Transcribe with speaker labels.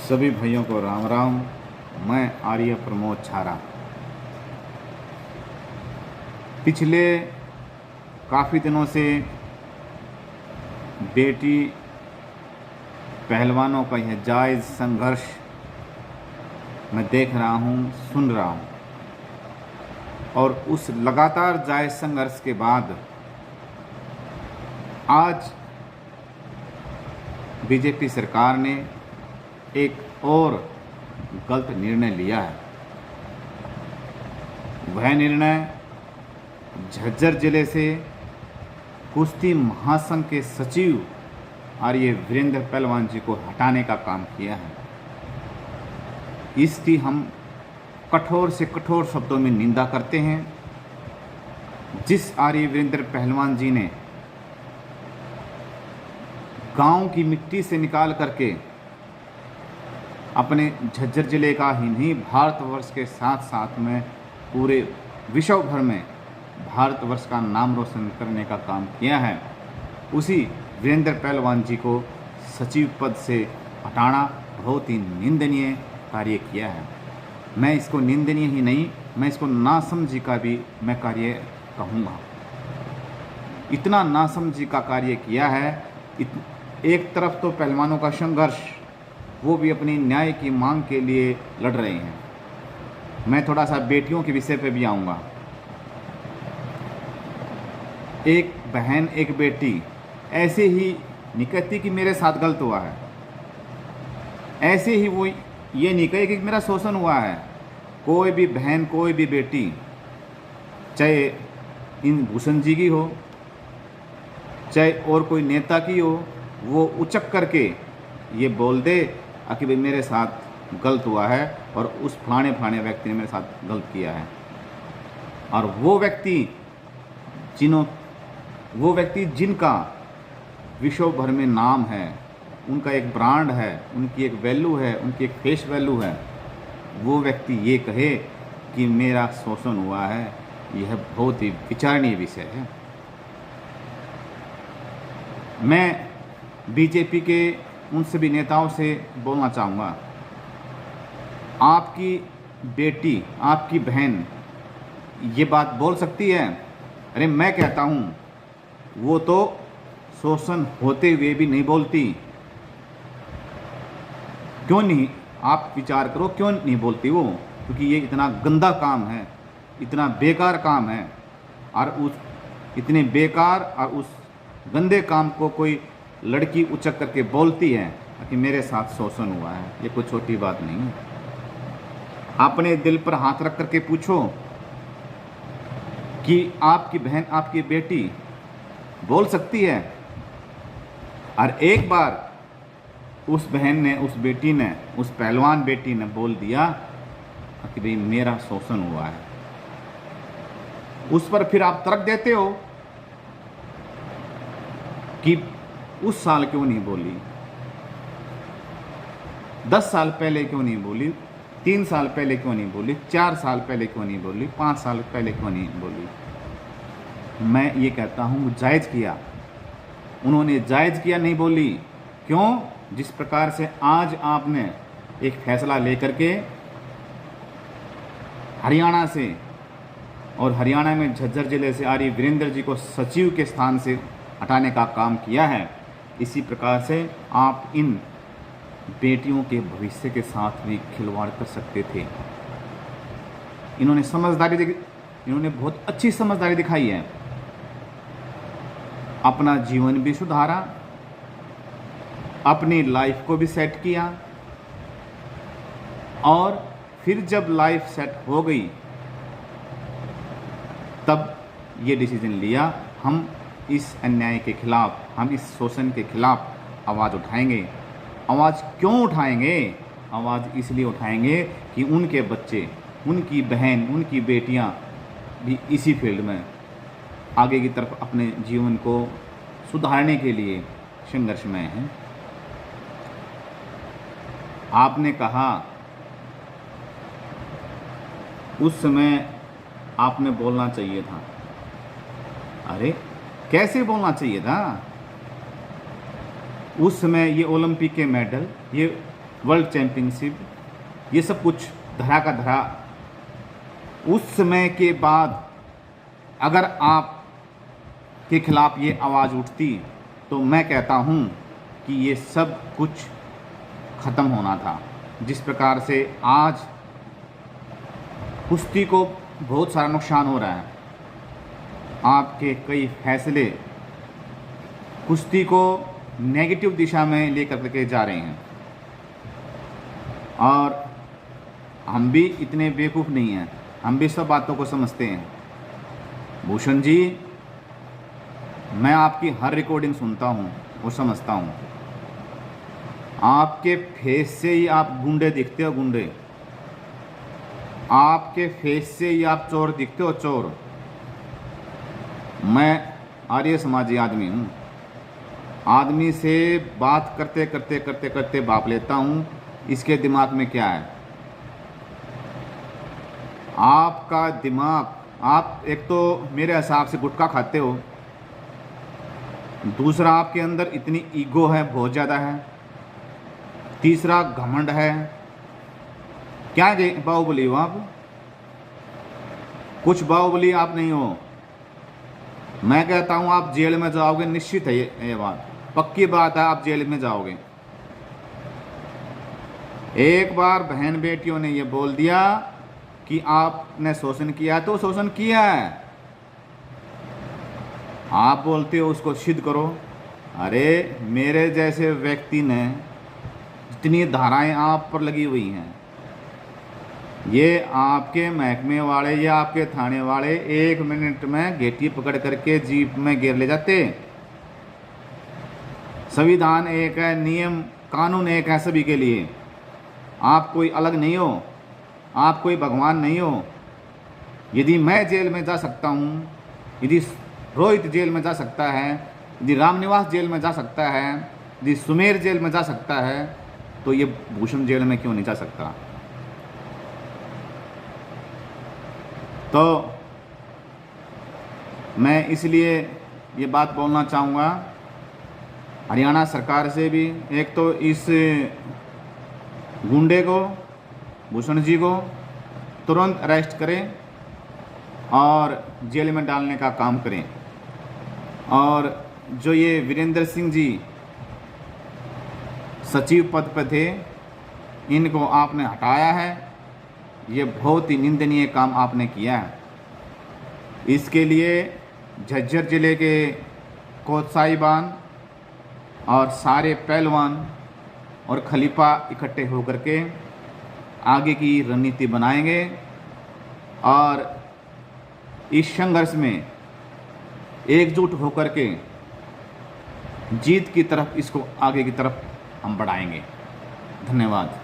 Speaker 1: सभी भाइयों को राम राम। मैं आर्य प्रमोद छारा। पिछले काफ़ी दिनों से बेटी पहलवानों का यह जायज़ संघर्ष मैं देख रहा हूँ, सुन रहा हूँ, और उस लगातार जायज़ संघर्ष के बाद आज बीजेपी सरकार ने एक और गलत निर्णय लिया है। वह निर्णय झज्जर जिले से कुश्ती महासंघ के सचिव आर्य वीरेंद्र पहलवान जी को हटाने का काम किया है। इसकी हम कठोर से कठोर शब्दों में निंदा करते हैं। जिस आर्य वीरेंद्र पहलवान जी ने गांव की मिट्टी से निकाल करके अपने झज्जर जिले का ही नहीं, भारतवर्ष के साथ साथ में पूरे विश्व भर में भारतवर्ष का नाम रोशन करने का काम किया है, उसी वीरेंद्र पहलवान जी को सचिव पद से हटाना बहुत ही निंदनीय कार्य किया है। मैं इसको निंदनीय ही नहीं, मैं इसको नासमझी का भी मैं कार्य कहूँगा। इतना नासमझी का कार्य किया है। एक तरफ तो पहलवानों का संघर्ष, वो भी अपनी न्याय की मांग के लिए लड़ रहे हैं। मैं थोड़ा सा बेटियों के विषय पे भी आऊँगा। एक बहन एक बेटी ऐसे ही नहीं कहती कि मेरे साथ गलत हुआ है, ऐसे ही वो ये नहीं कहे कि मेरा शोषण हुआ है। कोई भी बहन, कोई भी बेटी, चाहे इन भूषण जी की हो, चाहे और कोई नेता की हो, वो उचक करके ये बोल दे कि भाई मेरे साथ गलत हुआ है और उस फलाने व्यक्ति ने मेरे साथ गलत किया है। और वो व्यक्ति जिनका विश्व भर में नाम है, उनका एक ब्रांड है, उनकी एक वैल्यू है, उनकी एक फेस वैल्यू है, वो व्यक्ति ये कहे कि मेरा शोषण हुआ है, यह बहुत ही विचारणीय विषय है। मैं बीजेपी के उन सभी नेताओं से बोलना चाहूँगा, आपकी बेटी, आपकी बहन ये बात बोल सकती है? अरे मैं कहता हूँ वो तो शोषण होते हुए भी नहीं बोलती। क्यों नहीं? आप विचार करो, क्यों नहीं बोलती वो? क्योंकि ये इतना गंदा काम है, इतना बेकार काम है, और उस इतने बेकार और उस गंदे काम को कोई लड़की उचक करके बोलती है कि मेरे साथ शोषण हुआ है। ये कोई छोटी बात नहीं है। अपने दिल पर हाथ रख करके पूछो कि आपकी बहन, आपकी बेटी बोल सकती है? और एक बार उस बहन ने, उस बेटी ने, उस पहलवान बेटी ने बोल दिया कि भाई मेरा शोषण हुआ है, उस पर फिर आप तर्क देते हो कि उस साल क्यों नहीं बोली, 10 साल पहले क्यों नहीं बोली, 3 साल पहले क्यों नहीं बोली, 4 साल पहले क्यों नहीं बोली, 5 साल पहले क्यों नहीं बोली। मैं ये कहता हूँ जायज़ किया, उन्होंने जायज़ किया, नहीं बोली। क्यों? जिस प्रकार से आज आपने एक फैसला लेकर के हरियाणा से, और हरियाणा में झज्जर जिले से आर्य वीरेंद्र जी को सचिव के स्थान से हटाने का काम किया है, इसी प्रकार से आप इन बेटियों के भविष्य के साथ भी खिलवाड़ कर सकते थे। इन्होंने बहुत अच्छी समझदारी दिखाई है। अपना जीवन भी सुधारा, अपनी लाइफ को भी सेट किया, और फिर जब लाइफ सेट हो गई तब ये डिसीजन लिया, हम इस अन्याय के खिलाफ, हम इस शोषण के खिलाफ आवाज़ उठाएंगे। आवाज़ क्यों उठाएंगे? आवाज़ इसलिए उठाएंगे कि उनके बच्चे, उनकी बहन, उनकी बेटियां भी इसी फील्ड में आगे की तरफ अपने जीवन को सुधारने के लिए संघर्ष में हैं। आपने कहा उस समय आपने बोलना चाहिए था। अरे कैसे बोलना चाहिए था? उस समय ये ओलंपिक के मेडल, ये वर्ल्ड चैम्पियनशिप, ये सब कुछ धरा का धरा। उस समय के बाद अगर आप के खिलाफ ये आवाज़ उठती तो मैं कहता हूँ कि ये सब कुछ ख़त्म होना था। जिस प्रकार से आज कुश्ती को बहुत सारा नुकसान हो रहा है, आपके कई फैसले कुश्ती को नेगेटिव दिशा में लेकर के जा रहे हैं, और हम भी इतने बेवकूफ़ नहीं हैं, हम भी सब बातों को समझते हैं। भूषण जी, मैं आपकी हर रिकॉर्डिंग सुनता हूँ और समझता हूँ। आपके फेस से ही आप गुंडे दिखते हो, गुंडे। आपके फेस से ही आप चोर दिखते हो, चोर। मैं आर्य समाजी आदमी हूँ। आदमी से बात करते करते करते करते बाप लेता हूँ, इसके दिमाग में क्या है। आपका दिमाग, आप एक तो मेरे हिसाब से गुटखा खाते हो, दूसरा आपके अंदर इतनी ईगो है, बहुत ज़्यादा है, तीसरा घमंड है। क्या बाहुबली हो आप? कुछ बाहुबली आप नहीं हो। मैं कहता हूँ आप जेल में जाओगे, निश्चित है ये बात, पक्की बात है, आप जेल में जाओगे। एक बार बहन बेटियों ने ये बोल दिया कि आपने शोषण किया, तो शोषण किया है। आप बोलते हो उसको सिद्ध करो। अरे मेरे जैसे व्यक्ति ने जितनी धाराएं आप पर लगी हुई हैं, ये आपके महकमे वाले या आपके थाने वाले 1 मिनट में घेटी पकड़ करके जीप में घेर ले जाते। संविधान एक है, नियम कानून एक है सभी के लिए। आप कोई अलग नहीं हो, आप कोई भगवान नहीं हो। यदि मैं जेल में जा सकता हूँ, यदि रोहित जेल में जा सकता है, यदि रामनिवास जेल में जा सकता है, यदि सुमेर जेल में जा सकता है, तो ये भूषण जेल में क्यों नहीं जा सकता। तो मैं इसलिए ये बात बोलना चाहूँगा हरियाणा सरकार से भी, एक तो इस गुंडे को, भूषण जी को तुरंत अरेस्ट करें और जेल में डालने का काम करें। और जो ये वीरेंद्र सिंह जी सचिव पद पर थे, इनको आपने हटाया है, ये बहुत ही निंदनीय काम आपने किया है। इसके लिए झज्जर जिले के कोतसाईबान और सारे पहलवान और खलीफा इकट्ठे होकर के आगे की रणनीति बनाएंगे और इस संघर्ष में एकजुट होकर के जीत की तरफ, इसको आगे की तरफ हम बढ़ाएंगे। धन्यवाद।